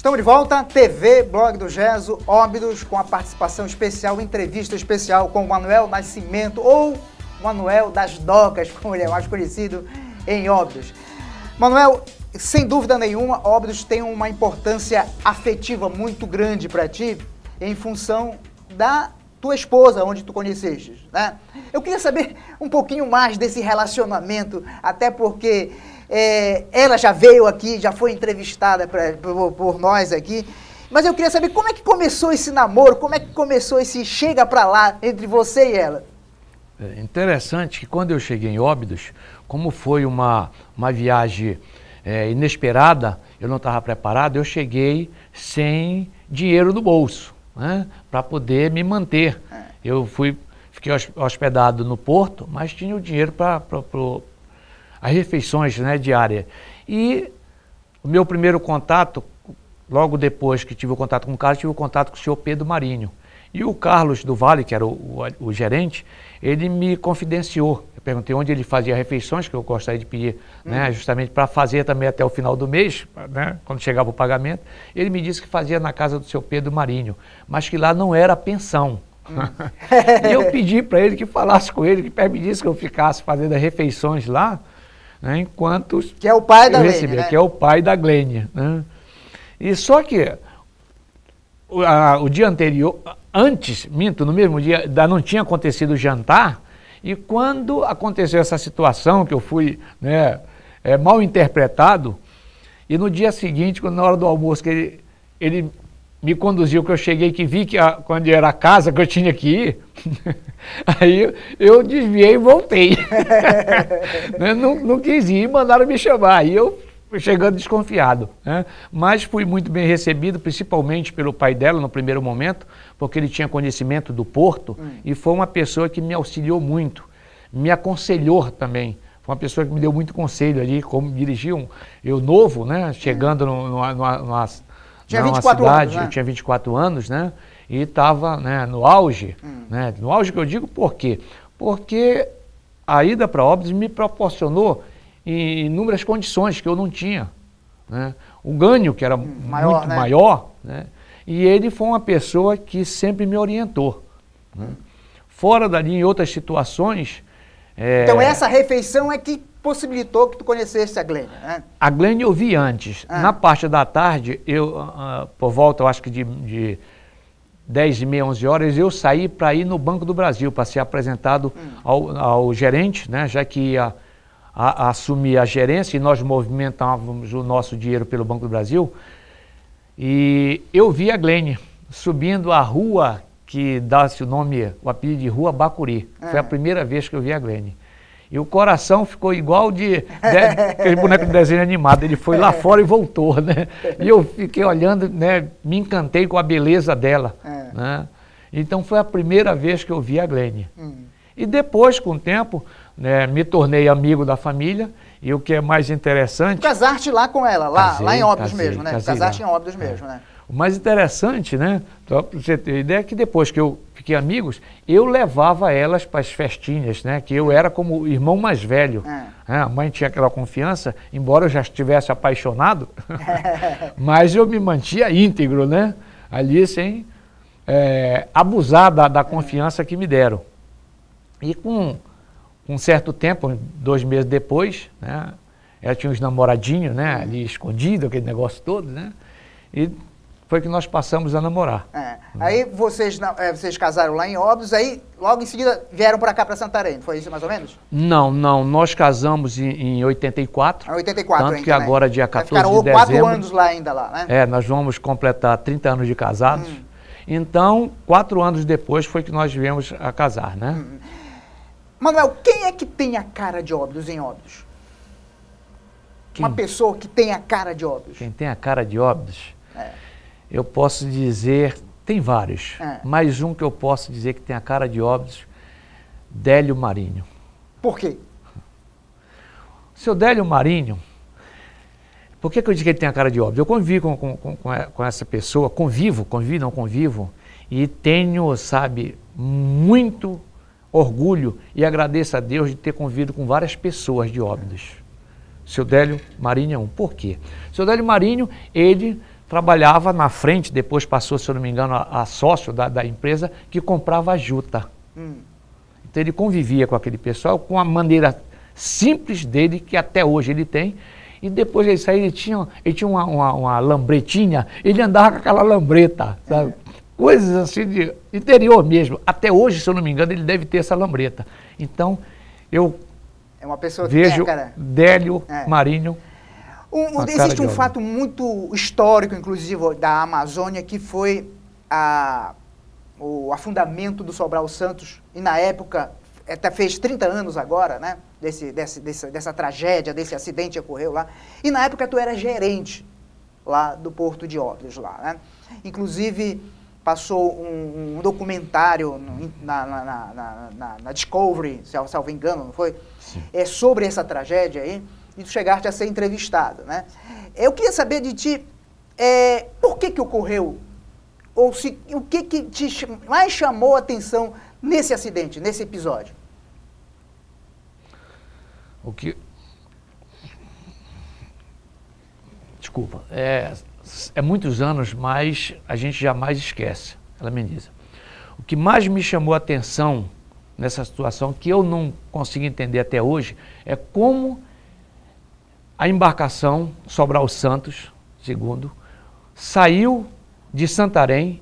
Estamos de volta, TV, Blog do Gesso, Óbidos, com a participação especial, entrevista especial com o Manuel Nascimento, ou Manuel das Docas, como ele é mais conhecido em Óbidos. Manuel, sem dúvida nenhuma, Óbidos tem uma importância afetiva muito grande para ti, em função da tua esposa, onde tu conheceste, né? Eu queria saber um pouquinho mais desse relacionamento, até porque ela já veio aqui, já foi entrevistada por nós aqui, mas eu queria saber como é que começou esse namoro, como é que começou esse chega pra lá entre você e ela. É interessante que quando eu cheguei em Óbidos, como foi uma viagem inesperada, eu não estava preparado, eu cheguei sem dinheiro no bolso, né, para poder me manter. Eu fiquei hospedado no Porto, mas tinha o dinheiro para as refeições, né, diárias. E o meu primeiro contato, logo depois que tive o contato com o Carlos, tive o contato com o senhor Pedro Marinho. E o Carlos do Vale, que era o gerente, ele me confidenciou. Eu perguntei onde ele fazia refeições, que eu gostaria de pedir, né, justamente para fazer também até o final do mês, né, quando chegava o pagamento. Ele me disse que fazia na casa do senhor Pedro Marinho, mas que lá não era pensão. E eu pedi para ele que falasse com ele, que permitisse que eu ficasse fazendo as refeições lá, né, enquanto... Que é o pai da Glênia, né? Que é o pai da Glênia, né? E só que o dia anterior, no mesmo dia, ainda não tinha acontecido o jantar, e quando aconteceu essa situação, que eu fui, né, mal interpretado, e no dia seguinte, na hora do almoço, que ele me conduziu, que eu cheguei, que vi que quando era a casa que eu tinha que ir, aí eu desviei e voltei. não quis ir, mandaram me chamar, e eu chegando desconfiado, né? Mas fui muito bem recebido, principalmente pelo pai dela no primeiro momento, porque ele tinha conhecimento do Porto, e foi uma pessoa que me auxiliou muito, me aconselhou também. Foi uma pessoa que me deu muito conselho ali, como dirigir eu novo, né, chegando Tinha 24 anos, né? Eu tinha 24 anos, né? E estava, né, no auge, né? No auge que eu digo por quê? Porque a ida para Óbidos me proporcionou inúmeras condições que eu não tinha, né? O ganho, que era maior, muito né? maior, né? E ele foi uma pessoa que sempre me orientou, né? Fora dali, em outras situações... Então essa refeição é que possibilitou que tu conhecesse a Glênia, né? A Glênia eu vi antes. Na parte da tarde, por volta, eu acho que de 10h30, 11 horas, eu saí para ir no Banco do Brasil, para ser apresentado ao gerente, né, já que ia assumir a gerência e nós movimentávamos o nosso dinheiro pelo Banco do Brasil. E eu vi a Glênia subindo a rua que dá-se o apelido de Rua Bacuri. Foi a primeira vez que eu vi a Glênia. E o coração ficou igual aquele boneco de desenho animado. Ele foi lá fora e voltou, né? E eu fiquei olhando, né? Me encantei com a beleza dela, né? Então foi a primeira vez que eu vi a Glênia. E depois, com o tempo, né, me tornei amigo da família. E o que é mais interessante... Casaste lá com ela, lá em Óbidos mesmo, né? Casaste em Óbidos mesmo, né? O mais interessante, né, para você ter ideia, é que depois que eu fiquei amigos, eu levava elas para as festinhas, né, que eu era como o irmão mais velho. A mãe tinha aquela confiança, embora eu já estivesse apaixonado, mas eu me mantinha íntegro, né, ali sem abusar da confiança que me deram. E com um certo tempo, 2 meses depois, né, ela tinha uns namoradinhos, né, ali escondido, aquele negócio todo, né, e foi que nós passamos a namorar. Aí vocês casaram lá em Óbidos, aí logo em seguida vieram para cá, para Santarém, foi isso mais ou menos? Não, nós casamos em 84. 84 tanto que agora, dia 14 de dezembro... Ficaram 4 anos lá ainda, né? Nós vamos completar 30 anos de casados. Então, 4 anos depois foi que nós viemos a casar, né? Manuel, quem é que tem a cara de Óbidos em Óbidos? Uma pessoa que tem a cara de Óbidos. Quem tem a cara de Óbidos? Eu posso dizer, tem vários, mas um que eu posso dizer que tem a cara de Óbidos, Délio Marinho. Por quê? O seu Délio Marinho, por que eu digo que ele tem a cara de Óbidos? Eu convivi com essa pessoa, convivo, e tenho, sabe, muito orgulho e agradeço a Deus de ter convivido com várias pessoas de Óbidos. Seu Délio Marinho é um. Por quê? Seu Délio Marinho, ele trabalhava na frente, depois passou, se eu não me engano, a sócio da empresa, que comprava juta. Então ele convivia com aquele pessoal com a maneira simples dele, que até hoje ele tem, e depois ele saiu, ele tinha uma lambretinha, ele andava com aquela lambreta, sabe? Coisas assim de interior mesmo. Até hoje, se eu não me engano, ele deve ter essa lambreta. Então, eu é uma pessoa que vejo tem, cara. Délio Marinho. Existe um fato muito histórico, inclusive, da Amazônia, que foi o afundamento do Sobral Santos, e na época, até fez 30 anos agora, né, dessa tragédia, desse acidente que ocorreu lá, e na época tu era gerente lá do Porto de Óbidos, lá, né? Inclusive, passou um documentário na Discovery, salvo engano, não foi? Sim. Sobre essa tragédia aí, e tu chegaste a ser entrevistado, né? Eu queria saber de ti, por que ocorreu, ou o que te mais chamou a atenção nesse acidente, nesse episódio? Desculpa, é muitos anos, mas a gente jamais esquece, ela me diz. O que mais me chamou a atenção nessa situação, que eu não consigo entender até hoje, é como a embarcação Sobral Santos, segundo, saiu de Santarém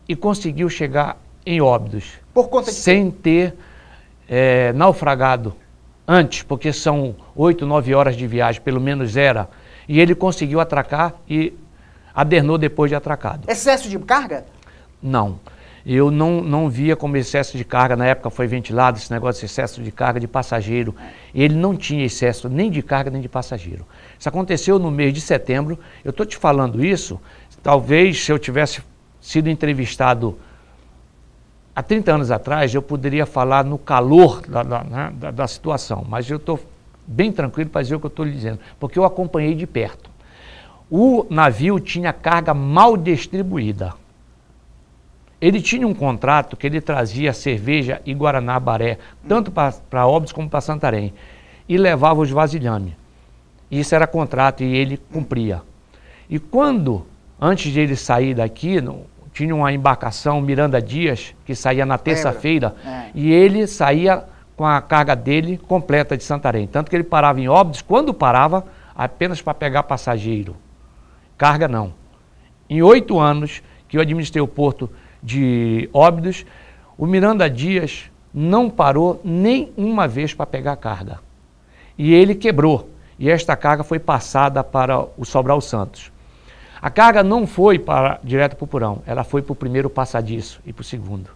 e conseguiu chegar em Óbidos. Por conta de sem ter naufragado antes, porque são 8, 9 horas de viagem, pelo menos era, e ele conseguiu atracar e adernou depois de atracado. Excesso de carga? Não. Eu não via como excesso de carga, na época foi ventilado esse negócio de excesso de carga de passageiro. Ele não tinha excesso nem de carga nem de passageiro. Isso aconteceu no mês de setembro. Eu estou te falando isso, talvez se eu tivesse sido entrevistado há 30 anos atrás, eu poderia falar no calor da situação, mas eu estou bem tranquilo para dizer o que eu estou lhe dizendo, porque eu acompanhei de perto. O navio tinha carga mal distribuída. Ele tinha um contrato que ele trazia cerveja e Guaraná Baré, tanto para Óbidos como para Santarém, e levava os vasilhames. Isso era contrato e ele cumpria. E quando, antes de ele sair daqui, tinha uma embarcação Miranda Dias, que saía na terça-feira, e ele saía com a carga dele completa de Santarém. Tanto que ele parava em Óbidos, quando parava, apenas para pegar passageiro. Carga não. Em 8 anos que eu administrei o porto de Óbidos, o Miranda Dias não parou nem uma vez para pegar carga. E ele quebrou. E esta carga foi passada para o Sobral Santos. A carga não foi direto para o porão, ela foi para o primeiro passadiço e para o segundo.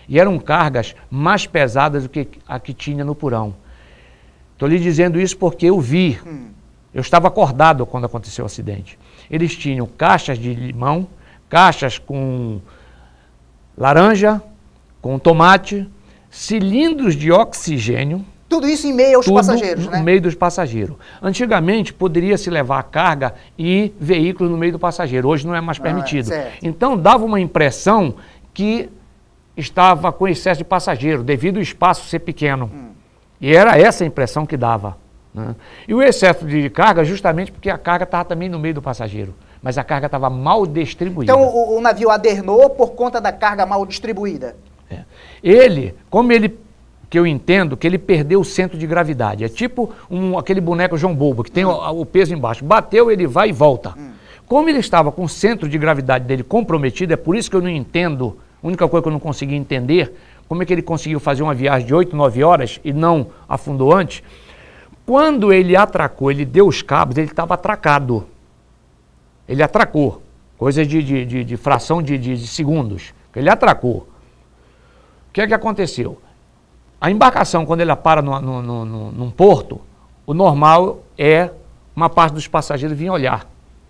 E eram cargas mais pesadas do que a que tinha no porão. Estou lhe dizendo isso porque eu vi. Eu estava acordado quando aconteceu o acidente. Eles tinham caixas de limão, caixas com laranja, com tomate, cilindros de oxigênio. Tudo isso em meio aos passageiros, né? No meio dos passageiros. Antigamente poderia se levar carga e veículos no meio do passageiro. Hoje não é mais permitido. Então dava uma impressão que estava com excesso de passageiro, devido ao espaço ser pequeno. E era essa a impressão que dava, né? E o excesso de carga justamente porque a carga estava também no meio do passageiro. Mas a carga estava mal distribuída. Então o navio adernou por conta da carga mal distribuída? Que eu entendo que ele perdeu o centro de gravidade. É tipo aquele boneco João Bobo, que tem o peso embaixo. Bateu, ele vai e volta. Como ele estava com o centro de gravidade dele comprometido, é por isso que eu não entendo, a única coisa que eu não consegui entender, como é que ele conseguiu fazer uma viagem de 8, 9 horas e não afundou antes. Quando ele atracou, ele deu os cabos, ele estava atracado. Ele atracou, coisa de fração de segundos. Ele atracou. O que é que aconteceu? A embarcação, quando ela para num porto, o normal é uma parte dos passageiros vir olhar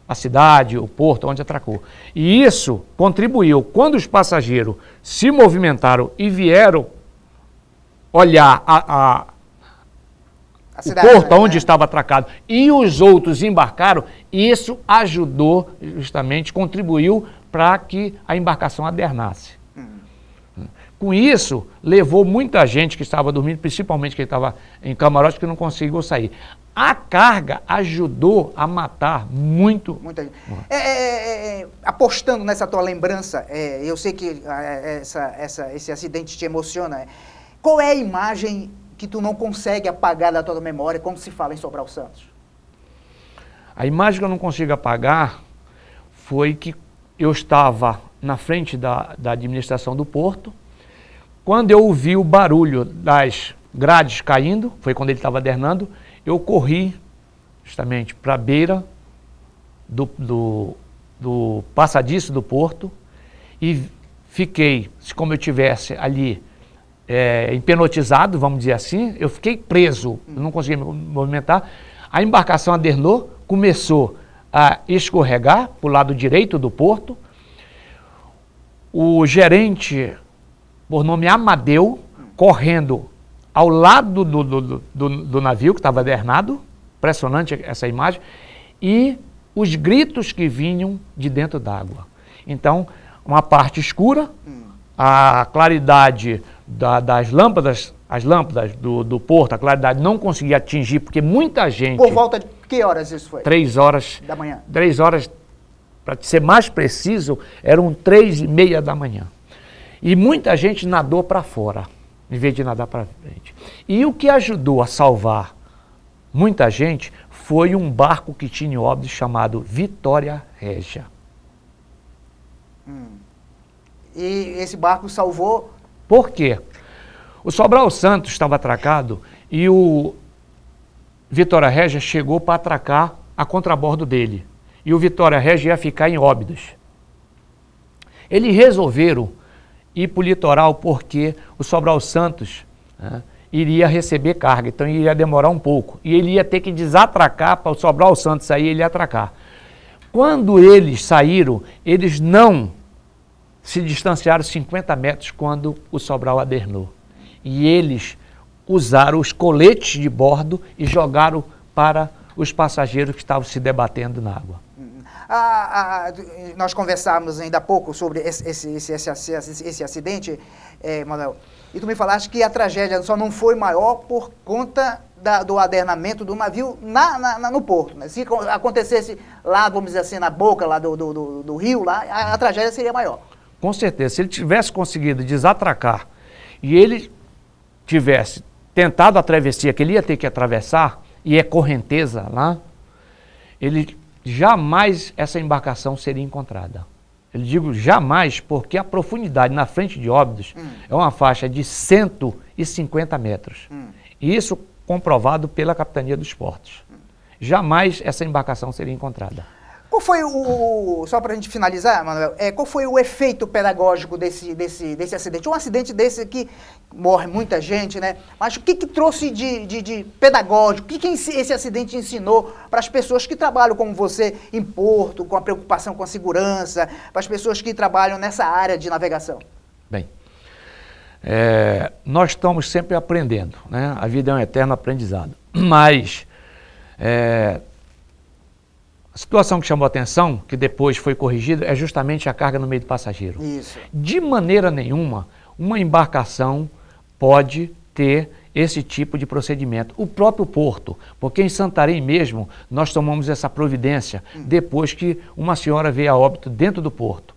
a cidade, o porto onde atracou. E isso contribuiu. Quando os passageiros se movimentaram e vieram olhar o cidade, porto onde estava atracado e os outros embarcaram, isso ajudou, justamente, contribuiu para que a embarcação adernasse. Com isso, levou muita gente que estava dormindo, principalmente quem estava em camarote, que não conseguiu sair. a carga ajudou a matar muita gente. Apostando nessa tua lembrança, eu sei que esse acidente te emociona. Qual é a imagem que tu não consegue apagar da tua memória, como se fala em Sobral Santos? A imagem que eu não consigo apagar foi que eu estava na frente da administração do porto, quando eu ouvi o barulho das grades caindo, foi quando ele estava adernando, eu corri justamente para a beira do passadiço do porto e fiquei, como eu tivesse ali hipnotizado, vamos dizer assim, eu fiquei preso, eu não conseguia me movimentar. A embarcação adernou, começou a escorregar para o lado direito do porto. O gerente, por nome Amadeu, correndo ao lado do navio que estava adernado, impressionante essa imagem, e os gritos que vinham de dentro d'água. Então, uma parte escura, a claridade das lâmpadas, as lâmpadas do porto, a claridade não conseguia atingir, porque muita gente... Por volta de que horas isso foi? 3 horas... Da manhã? 3 horas, para ser mais preciso, eram 3:30 da manhã. E muita gente nadou para fora, em vez de nadar para frente. E o que ajudou a salvar muita gente foi um barco que tinha em Óbidos chamado Vitória Régia. E esse barco salvou? Por quê? O Sobral Santos estava atracado e o Vitória Régia chegou para atracar a contrabordo dele. E o Vitória Régia ia ficar em Óbidos. Eles resolveram ir para o litoral porque o Sobral Santos iria receber carga, então iria demorar um pouco. E ele ia ter que desatracar para o Sobral Santos sair, ele ia atracar. Quando eles saíram, eles não se distanciaram 50 metros quando o Sobral adernou. E eles usaram os coletes de bordo e jogaram para os passageiros que estavam se debatendo na água. Nós conversávamos ainda há pouco sobre esse acidente, Manuel, e tu me falaste que a tragédia só não foi maior por conta do adernamento do navio no porto. Né? Se acontecesse lá, vamos dizer assim, na boca lá do rio, lá, a tragédia seria maior. Com certeza, se ele tivesse conseguido desatracar e ele tivesse tentado a travessia que ele ia ter que atravessar, e é correnteza lá, jamais essa embarcação seria encontrada. Eu digo jamais porque a profundidade na frente de Óbidos é uma faixa de 150 metros. E isso comprovado pela Capitania dos Portos. Jamais essa embarcação seria encontrada. Qual foi só para a gente finalizar, Manuel, qual foi o efeito pedagógico desse acidente? Um acidente desse que morre muita gente, né? Mas o que trouxe de pedagógico? O que esse acidente ensinou para as pessoas que trabalham como você em porto, com a preocupação com a segurança, para as pessoas que trabalham nessa área de navegação? Bem, nós estamos sempre aprendendo, né? A vida é um eterno aprendizado, mas... a situação que chamou a atenção, que depois foi corrigida, é justamente a carga no meio do passageiro. Isso. De maneira nenhuma, uma embarcação pode ter esse tipo de procedimento. O próprio porto, porque em Santarém mesmo, nós tomamos essa providência depois que uma senhora veio a óbito dentro do porto,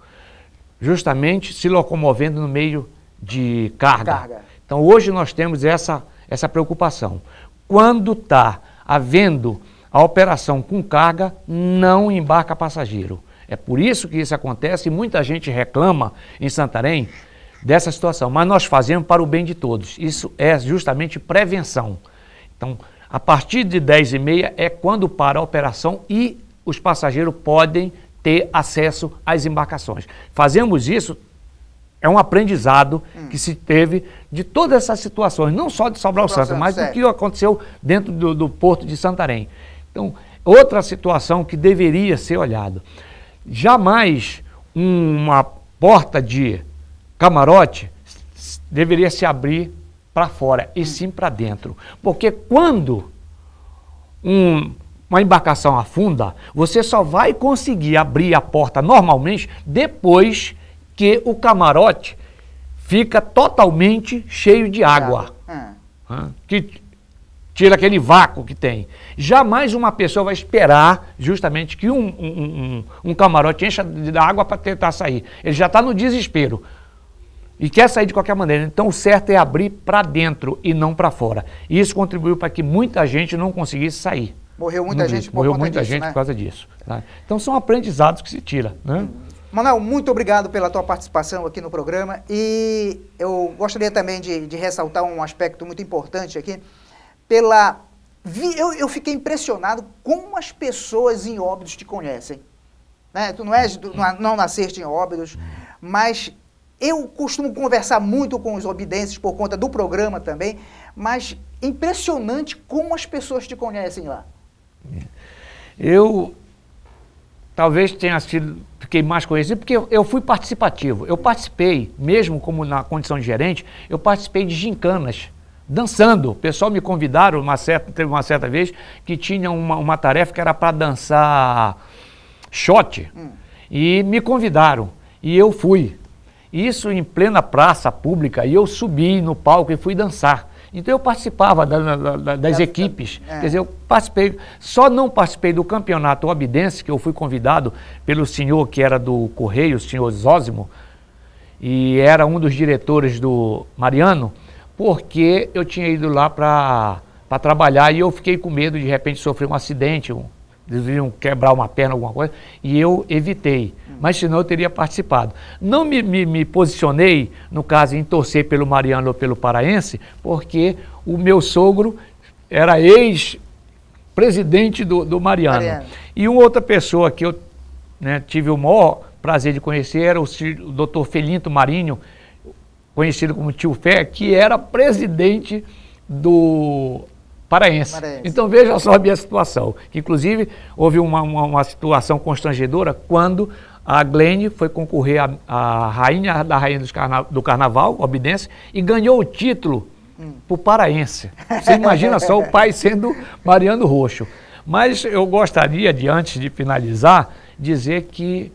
justamente se locomovendo no meio de carga. Então hoje nós temos essa preocupação. Quando está havendo a operação com carga, não embarca passageiro. É por isso que isso acontece e muita gente reclama em Santarém dessa situação. Mas nós fazemos para o bem de todos. Isso é justamente prevenção. Então, a partir de 10h30 é quando para a operação e os passageiros podem ter acesso às embarcações. Fazemos isso, é um aprendizado que se teve de todas essas situações, não só de Sobral Santos, mas do que aconteceu dentro do porto de Santarém. Então, outra situação que deveria ser olhada. Jamais uma porta de camarote deveria se abrir para fora, e sim para dentro. Porque quando uma embarcação afunda, você só vai conseguir abrir a porta normalmente depois que o camarote fica totalmente cheio de água. Que tira aquele vácuo que tem. Jamais uma pessoa vai esperar justamente que um camarote encha de água para tentar sair. Ele já está no desespero e quer sair de qualquer maneira. Então o certo é abrir para dentro e não para fora. E isso contribuiu para que muita gente não conseguisse sair. Morreu muita gente por Morreu conta muita disso, gente né? por causa disso. Tá? Então são aprendizados que se tira, né? Manuel, muito obrigado pela tua participação aqui no programa e eu gostaria também de ressaltar um aspecto muito importante aqui. Eu fiquei impressionado como as pessoas em Óbidos te conhecem. Né? Tu não nasceste em Óbidos, mas eu costumo conversar muito com os obidenses por conta do programa também, mas impressionante como as pessoas te conhecem lá. Eu talvez fiquei mais conhecido porque eu fui participativo. Eu participei, mesmo como na condição de gerente, eu participei de gincanas, dançando. O pessoal me convidaram, teve uma certa vez, que tinha uma tarefa que era para dançar shot. E me convidaram, e eu fui. Isso em plena praça pública, e eu subi no palco e fui dançar. Então eu participava das equipes, quer dizer, eu participei, só não participei do campeonato obidense, que eu fui convidado pelo senhor que era do Correio, o senhor Zósimo, e era um dos diretores do Mariano, porque eu tinha ido lá para trabalhar e eu fiquei com medo de repente sofrer um acidente, eles iriam quebrar uma perna, alguma coisa, e eu evitei. Mas senão eu teria participado. Não me posicionei, no caso, em torcer pelo Mariano ou pelo Paraense, porque o meu sogro era ex-presidente do Mariano. E uma outra pessoa que eu tive o maior prazer de conhecer era o Dr. Felinto Marinho, conhecido como Tio Fé, que era presidente do Paraense. Então veja só a minha situação. Inclusive, houve uma situação constrangedora quando a Glene foi concorrer a rainha do carnaval obidense e ganhou o título para o Paraense. Você imagina só o pai sendo Mariano Roxo. Mas eu gostaria de, antes de finalizar, dizer que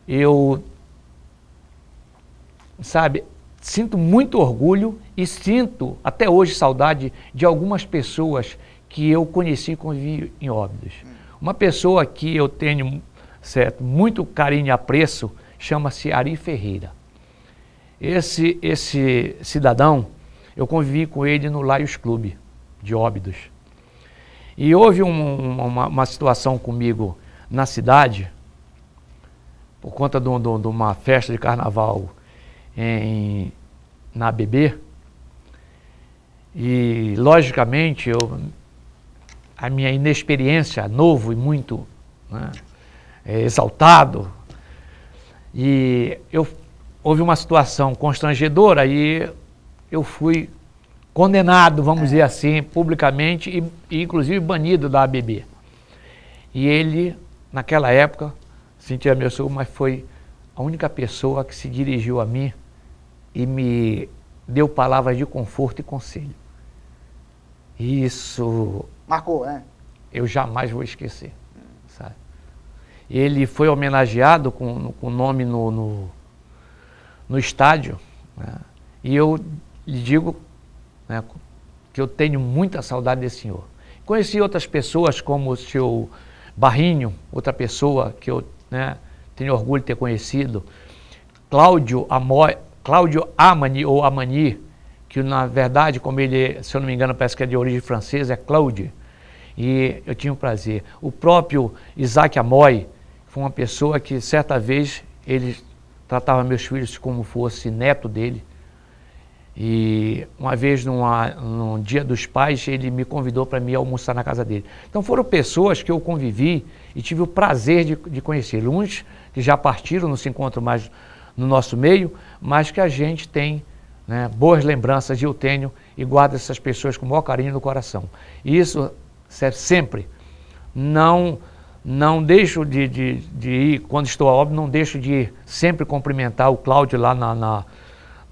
eu, sinto muito orgulho e sinto até hoje saudade de algumas pessoas que eu conheci e convivi em Óbidos. Uma pessoa que eu tenho muito carinho e apreço chama-se Ari Ferreira. Esse cidadão, eu convivi com ele no Lions Club de Óbidos. E houve uma situação comigo na cidade, por conta de uma festa de carnaval na ABB, e logicamente a minha inexperiência, novo e muito exaltado, e houve uma situação constrangedora e eu fui condenado, vamos dizer assim, publicamente e inclusive banido da ABB. E ele, naquela época, sentia meu sogro, mas foi a única pessoa que se dirigiu a mim e me deu palavras de conforto e conselho. Isso... marcou, né? Eu jamais vou esquecer, sabe? Ele foi homenageado com o nome no estádio, né? E eu lhe digo, né, que eu tenho muita saudade desse senhor. Conheci outras pessoas como o seu Barrinho, outra pessoa que eu tenho orgulho de ter conhecido, Cláudio Amani ou Amani, que na verdade, como ele, se eu não me engano, parece que é de origem francesa, é Claude. E eu tinha um prazer. O próprio Isaac Amoy foi uma pessoa que certa vez ele tratava meus filhos como fosse neto dele. E uma vez, num dia dos pais, ele me convidou para me almoçar na casa dele. Então foram pessoas que eu convivi e tive o prazer de conhecer. Uns que já partiram, não se encontram mais no nosso meio, mas que a gente tem boas lembranças, e eu tenho, e guardo essas pessoas com o maior carinho no coração. E isso sempre. Não deixo de ir, quando estou a Óbidos, não deixo de ir sempre cumprimentar o Cláudio lá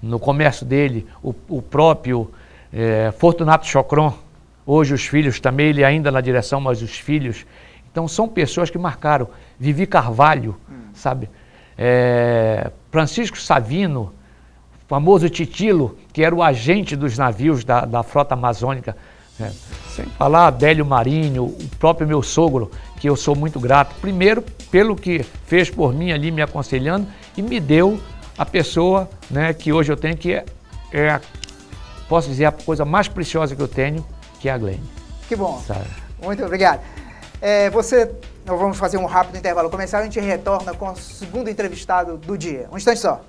no comércio dele, o próprio Fortunato Chocron, hoje os filhos também, ele ainda na direção, mas os filhos. Então são pessoas que marcaram. Vivi Carvalho, sabe? Francisco Savino, famoso Titilo, que era o agente dos navios da frota amazônica, Sem falar Adélio Marinho, o próprio meu sogro, que eu sou muito grato, primeiro pelo que fez por mim ali me aconselhando e me deu a pessoa, né, que hoje eu tenho, que posso dizer, a coisa mais preciosa que eu tenho, que é a Glene. Que bom. Sabe? Muito obrigado. Nós vamos fazer um rápido intervalo comercial, a gente retorna com o segundo entrevistado do dia. Um instante só.